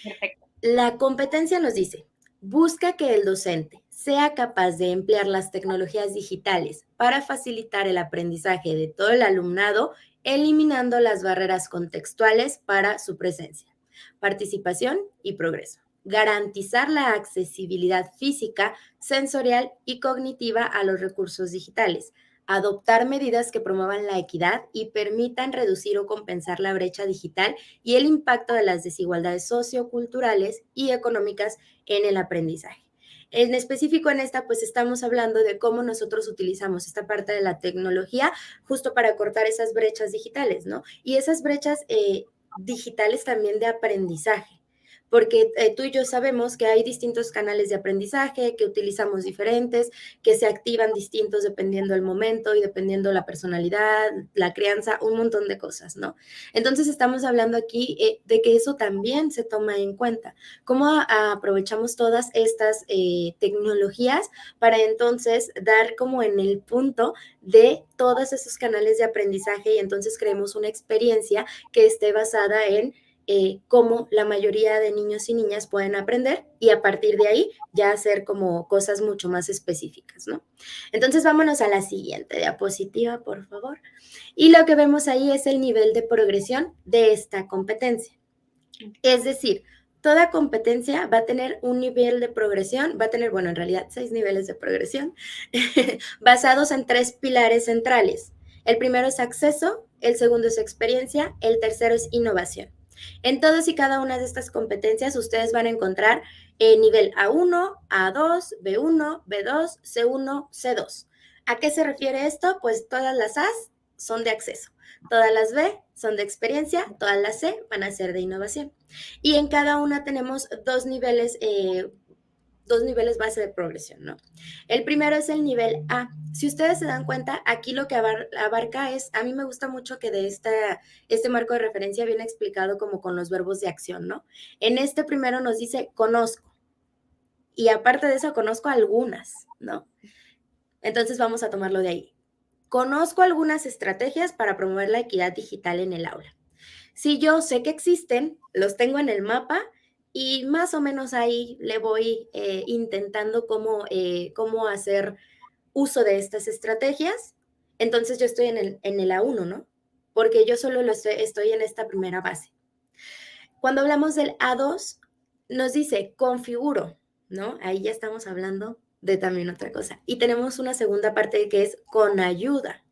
Perfecto. La competencia nos dice, busca que el docente sea capaz de emplear las tecnologías digitales para facilitar el aprendizaje de todo el alumnado, eliminando las barreras contextuales para su presencia, participación y progreso. Garantizar la accesibilidad física, sensorial y cognitiva a los recursos digitales. Adoptar medidas que promuevan la equidad y permitan reducir o compensar la brecha digital y el impacto de las desigualdades socioculturales y económicas en el aprendizaje. En específico en esta, pues estamos hablando de cómo nosotros utilizamos esta parte de la tecnología justo para cortar esas brechas digitales, ¿no? Y esas brechas digitales también de aprendizaje, porque tú y yo sabemos que hay distintos canales de aprendizaje que utilizamos diferentes, que se activan distintos dependiendo el momento y dependiendo la personalidad, la crianza, un montón de cosas, ¿no? Entonces estamos hablando aquí de que eso también se toma en cuenta. ¿Cómo aprovechamos todas estas tecnologías para entonces dar como en el punto de todos esos canales de aprendizaje y entonces creemos una experiencia que esté basada en cómo la mayoría de niños y niñas pueden aprender y a partir de ahí ya hacer como cosas mucho más específicas, ¿no? Entonces vámonos a la siguiente diapositiva, por favor. Y lo que vemos ahí es el nivel de progresión de esta competencia. Es decir, toda competencia va a tener un nivel de progresión, va a tener, bueno, en realidad 6 niveles de progresión, basados en 3 pilares centrales. El primero es acceso, el segundo es experiencia, el tercero es innovación. En todas y cada una de estas competencias ustedes van a encontrar nivel A1, A2, B1, B2, C1, C2. ¿A qué se refiere esto? Pues todas las A's son de acceso, todas las B son de experiencia, todas las C van a ser de innovación. Y en cada una tenemos dos niveles base de progresión, ¿no? El primero es el nivel A. Si ustedes se dan cuenta, aquí lo que abarca es, a mí me gusta mucho que de este marco de referencia viene explicado como con los verbos de acción, ¿no? En este primero nos dice conozco. Y aparte de eso, conozco algunas, ¿no? Entonces vamos a tomarlo de ahí. Conozco algunas estrategias para promover la equidad digital en el aula. Si yo sé que existen, los tengo en el mapa y más o menos ahí le voy intentando cómo hacer uso de estas estrategias, entonces yo estoy en el A1, ¿no? Porque yo solo estoy en esta primera base. Cuando hablamos del A2, nos dice configuro, ¿no? Ahí ya estamos hablando de también otra cosa. Y tenemos una segunda parte que es con ayuda.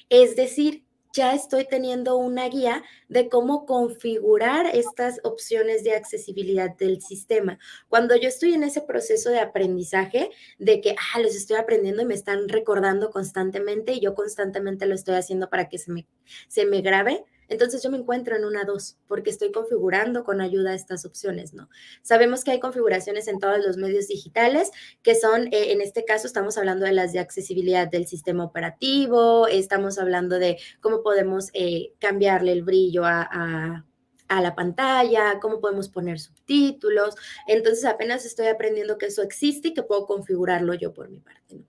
Es decir, ya estoy teniendo una guía de cómo configurar estas opciones de accesibilidad del sistema. Cuando yo estoy en ese proceso de aprendizaje, de que, los estoy aprendiendo y me están recordando constantemente y yo constantemente lo estoy haciendo para que se me grabe, entonces yo me encuentro en una 2 porque estoy configurando con ayuda estas opciones, ¿no? Sabemos que hay configuraciones en todos los medios digitales que son, en este caso estamos hablando de las de accesibilidad del sistema operativo, estamos hablando de cómo podemos cambiarle el brillo a la pantalla, cómo podemos poner subtítulos. Entonces apenas estoy aprendiendo que eso existe y que puedo configurarlo yo por mi parte, ¿no?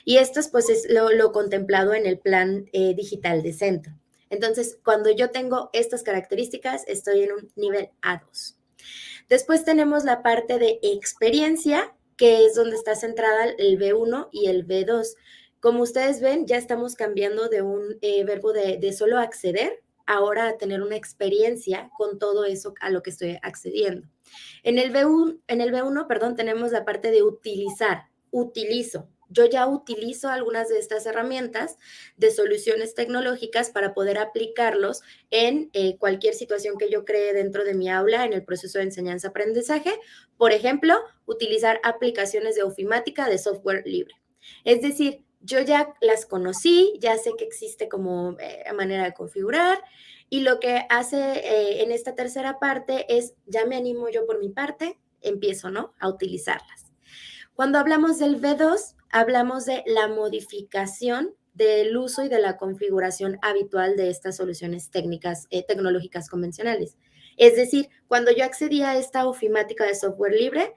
Y esto pues es lo contemplado en el plan digital de centro. Entonces, cuando yo tengo estas características, estoy en un nivel A2. Después tenemos la parte de experiencia, que es donde está centrada el B1 y el B2. Como ustedes ven, ya estamos cambiando de un verbo de solo acceder, ahora a tener una experiencia con todo eso a lo que estoy accediendo. En el B1, perdón, tenemos la parte de utilizar, utilizo. Yo ya utilizo algunas de estas herramientas de soluciones tecnológicas para poder aplicarlos en cualquier situación que yo cree dentro de mi aula en el proceso de enseñanza-aprendizaje. Por ejemplo, utilizar aplicaciones de ofimática de software libre. Es decir, yo ya las conocí, ya sé que existe como manera de configurar y lo que hace en esta tercera parte es, ya me animo yo por mi parte, empiezo, ¿no?, a utilizarlas. Cuando hablamos del B2, hablamos de la modificación del uso y de la configuración habitual de estas soluciones tecnológicas convencionales. Es decir, cuando yo accedí a esta ofimática de software libre,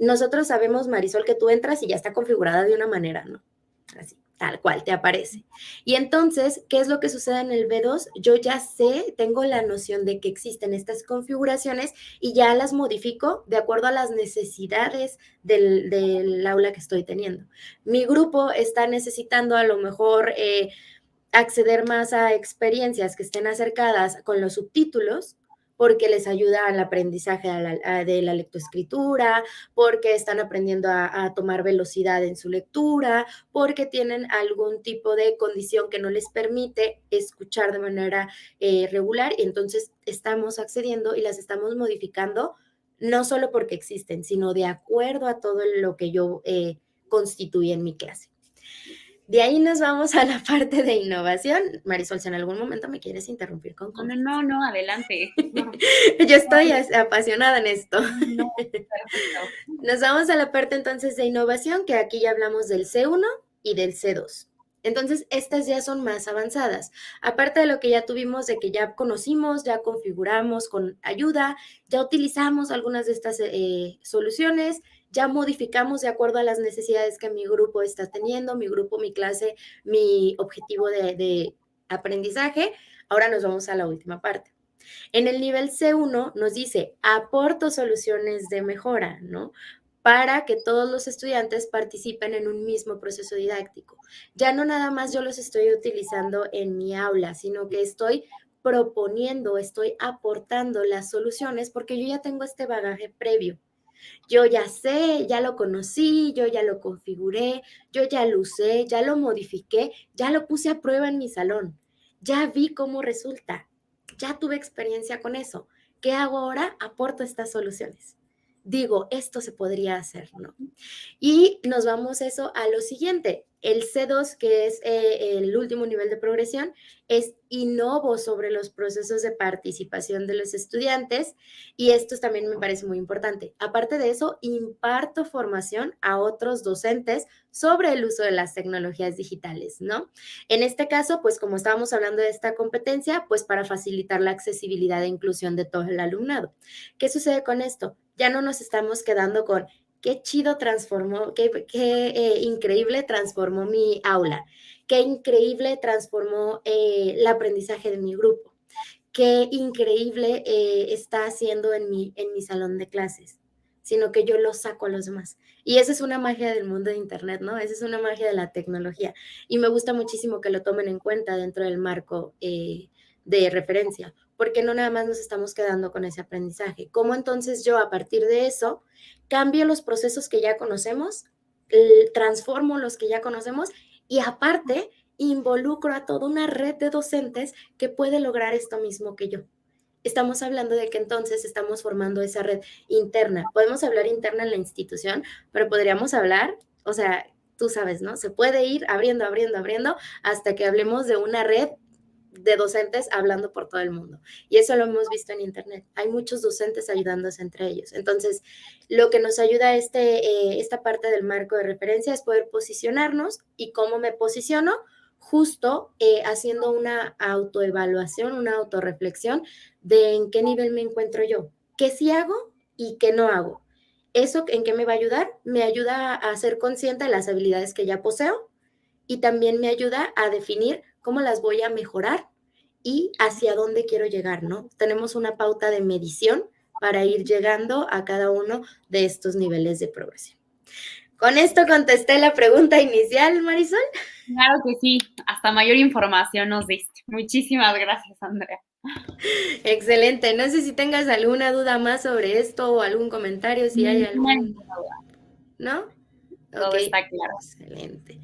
nosotros sabemos, Marisol, que tú entras y ya está configurada de una manera, ¿no? Así. tal cual te aparece. Y entonces, ¿qué es lo que sucede en el B2? Yo ya sé, tengo la noción de que existen estas configuraciones y ya las modifico de acuerdo a las necesidades del aula que estoy teniendo. Mi grupo está necesitando a lo mejor acceder más a experiencias que estén acercadas con los subtítulos, porque les ayuda al aprendizaje de la lectoescritura, porque están aprendiendo a tomar velocidad en su lectura, porque tienen algún tipo de condición que no les permite escuchar de manera regular, y entonces estamos accediendo y las estamos modificando, no solo porque existen, sino de acuerdo a todo lo que yo constituí en mi clase. De ahí nos vamos a la parte de innovación. Marisol, si en algún momento me quieres interrumpir con cosas. No, adelante. Yo estoy apasionada en esto. No, perfecto. Nos vamos a la parte entonces de innovación, que aquí ya hablamos del C1 y del C2. Entonces, estas ya son más avanzadas. Aparte de lo que ya tuvimos, de que ya conocimos, ya configuramos con ayuda, ya utilizamos algunas de estas soluciones, ya modificamos de acuerdo a las necesidades que mi grupo está teniendo, mi grupo, mi clase, mi objetivo de aprendizaje. Ahora nos vamos a la última parte. En el nivel C1 nos dice, aporto soluciones de mejora, ¿no? Para que todos los estudiantes participen en un mismo proceso didáctico. Ya no nada más yo los estoy utilizando en mi aula, sino que estoy proponiendo, estoy aportando las soluciones porque yo ya tengo este bagaje previo. Yo ya sé, ya lo conocí, yo ya lo configuré, yo ya lo usé, ya lo modifiqué, ya lo puse a prueba en mi salón, ya vi cómo resulta, ya tuve experiencia con eso. ¿Qué hago ahora? Aporto estas soluciones. Digo, esto se podría hacer, ¿no? Y nos vamos eso a lo siguiente. El C2, que es el último nivel de progresión, es innovo sobre los procesos de participación de los estudiantes y esto también me parece muy importante. Aparte de eso, imparto formación a otros docentes sobre el uso de las tecnologías digitales, ¿no? En este caso, pues como estábamos hablando de esta competencia, pues para facilitar la accesibilidad e inclusión de todo el alumnado. ¿Qué sucede con esto? Ya no nos estamos quedando con qué chido transformó, qué increíble transformó mi aula, qué increíble transformó el aprendizaje de mi grupo, qué increíble está haciendo en mi salón de clases, sino que yo lo saco a los demás. Y esa es una magia del mundo de Internet, ¿no? Esa es una magia de la tecnología. Y me gusta muchísimo que lo tomen en cuenta dentro del marco de referencia, porque no nada más nos estamos quedando con ese aprendizaje. ¿Cómo entonces yo a partir de eso cambio los procesos que ya conocemos, transformo los que ya conocemos y aparte involucro a toda una red de docentes que puede lograr esto mismo que yo? Estamos hablando de que entonces estamos formando esa red interna. Podemos hablar interna en la institución, pero podríamos hablar, o sea, tú sabes, ¿no? Se puede ir abriendo hasta que hablemos de una red de docentes hablando por todo el mundo. Y eso lo hemos visto en Internet. Hay muchos docentes ayudándose entre ellos. Entonces, lo que nos ayuda esta parte del marco de referencia es poder posicionarnos. ¿Y cómo me posiciono? Justo haciendo una autoevaluación, una autorreflexión de en qué nivel me encuentro yo, qué sí hago y qué no hago. ¿Eso en qué me va a ayudar? Me ayuda a ser consciente de las habilidades que ya poseo y también me ayuda a definir cómo las voy a mejorar y hacia dónde quiero llegar, ¿no? Tenemos una pauta de medición para ir llegando a cada uno de estos niveles de progresión. ¿Con esto contesté la pregunta inicial, Marisol? Claro que sí, hasta mayor información nos diste. Muchísimas gracias, Andrea. Excelente. No sé si tengas alguna duda más sobre esto o algún comentario, si hay algún... ¿No? Todo está claro. Excelente.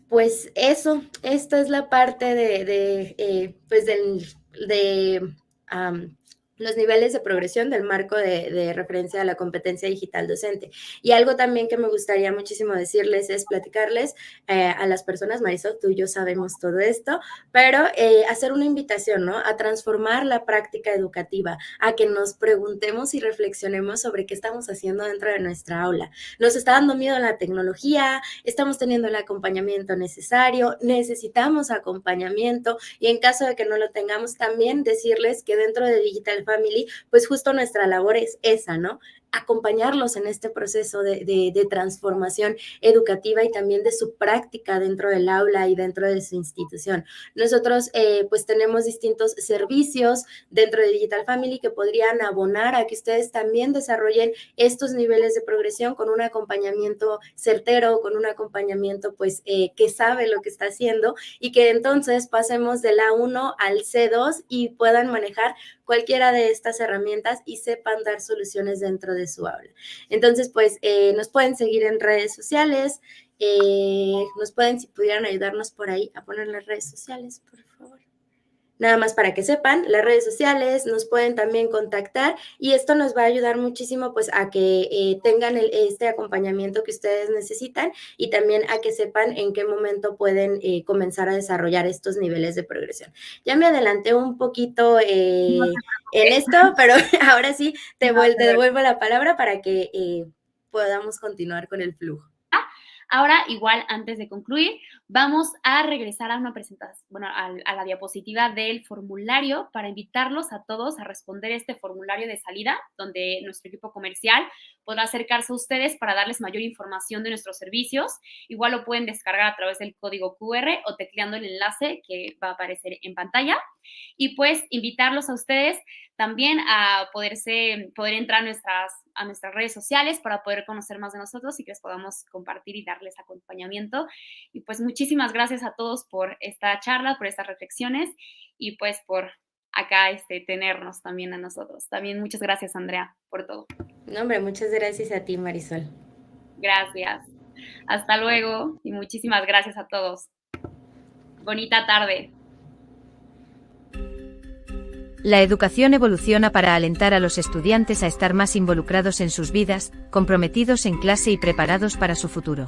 Pues eso, esta es la parte de los niveles de progresión del marco de referencia a la competencia digital docente. Y algo también que me gustaría muchísimo decirles es platicarles a las personas, Marisol, tú y yo sabemos todo esto, pero hacer una invitación, ¿no? A transformar la práctica educativa, a que nos preguntemos y reflexionemos sobre qué estamos haciendo dentro de nuestra aula. Nos está dando miedo la tecnología, estamos teniendo el acompañamiento necesario, necesitamos acompañamiento y en caso de que no lo tengamos, también decirles que dentro de Digital Family, pues justo nuestra labor es esa, ¿no? acompañarlos en este proceso de transformación educativa y también de su práctica dentro del aula y dentro de su institución. Nosotros pues tenemos distintos servicios dentro de Digital Family que podrían abonar a que ustedes también desarrollen estos niveles de progresión con un acompañamiento certero, con un acompañamiento pues que sabe lo que está haciendo y que entonces pasemos del A1 al C2 y puedan manejar cualquiera de estas herramientas y sepan dar soluciones dentro de su aula. Entonces, pues, nos pueden seguir en redes sociales, nos pueden, si pudieran ayudarnos por ahí a poner las redes sociales, por favor. Nada más para que sepan, las redes sociales nos pueden también contactar y esto nos va a ayudar muchísimo pues a que tengan este acompañamiento que ustedes necesitan y también a que sepan en qué momento pueden comenzar a desarrollar estos niveles de progresión. Ya me adelanté un poquito en esto, pero ahora sí te devuelvo la palabra para que podamos continuar con el flujo. Ahora, igual, antes de concluir, vamos a regresar a una presentación, bueno, a la diapositiva del formulario para invitarlos a todos a responder este formulario de salida, donde nuestro equipo comercial podrá acercarse a ustedes para darles mayor información de nuestros servicios. Igual lo pueden descargar a través del código QR o tecleando el enlace que va a aparecer en pantalla. Y pues invitarlos a ustedes también a poder entrar a nuestras redes sociales para poder conocer más de nosotros y que les podamos compartir y darles acompañamiento. Y pues muchísimas gracias a todos por esta charla, por estas reflexiones y pues por acá tenernos también a nosotros. También muchas gracias, Andrea, por todo. No, hombre, muchas gracias a ti, Marisol. Gracias. Hasta luego y muchísimas gracias a todos. Bonita tarde. La educación evoluciona para alentar a los estudiantes a estar más involucrados en sus vidas, comprometidos en clase y preparados para su futuro.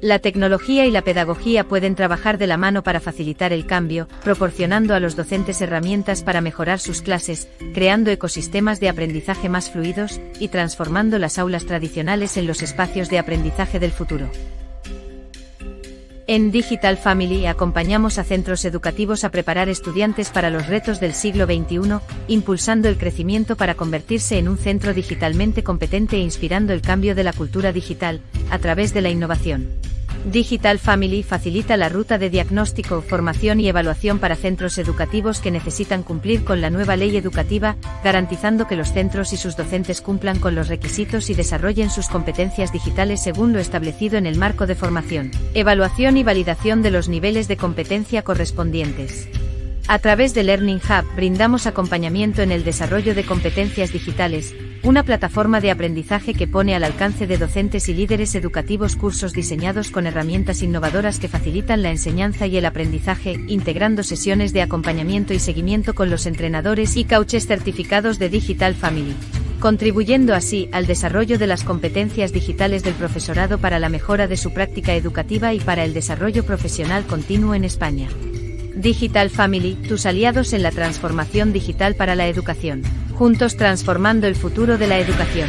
La tecnología y la pedagogía pueden trabajar de la mano para facilitar el cambio, proporcionando a los docentes herramientas para mejorar sus clases, creando ecosistemas de aprendizaje más fluidos y transformando las aulas tradicionales en los espacios de aprendizaje del futuro. En Digital Family acompañamos a centros educativos a preparar estudiantes para los retos del siglo XXI, impulsando el crecimiento para convertirse en un centro digitalmente competente e inspirando el cambio de la cultura digital, a través de la innovación. Digital Family facilita la ruta de diagnóstico, formación y evaluación para centros educativos que necesitan cumplir con la nueva ley educativa, garantizando que los centros y sus docentes cumplan con los requisitos y desarrollen sus competencias digitales según lo establecido en el marco de formación, evaluación y validación de los niveles de competencia correspondientes. A través de Learning Hub brindamos acompañamiento en el desarrollo de competencias digitales, una plataforma de aprendizaje que pone al alcance de docentes y líderes educativos cursos diseñados con herramientas innovadoras que facilitan la enseñanza y el aprendizaje, integrando sesiones de acompañamiento y seguimiento con los entrenadores y coaches certificados de Digital Family, contribuyendo así al desarrollo de las competencias digitales del profesorado para la mejora de su práctica educativa y para el desarrollo profesional continuo en España. Digital Family, tus aliados en la transformación digital para la educación. Juntos transformando el futuro de la educación.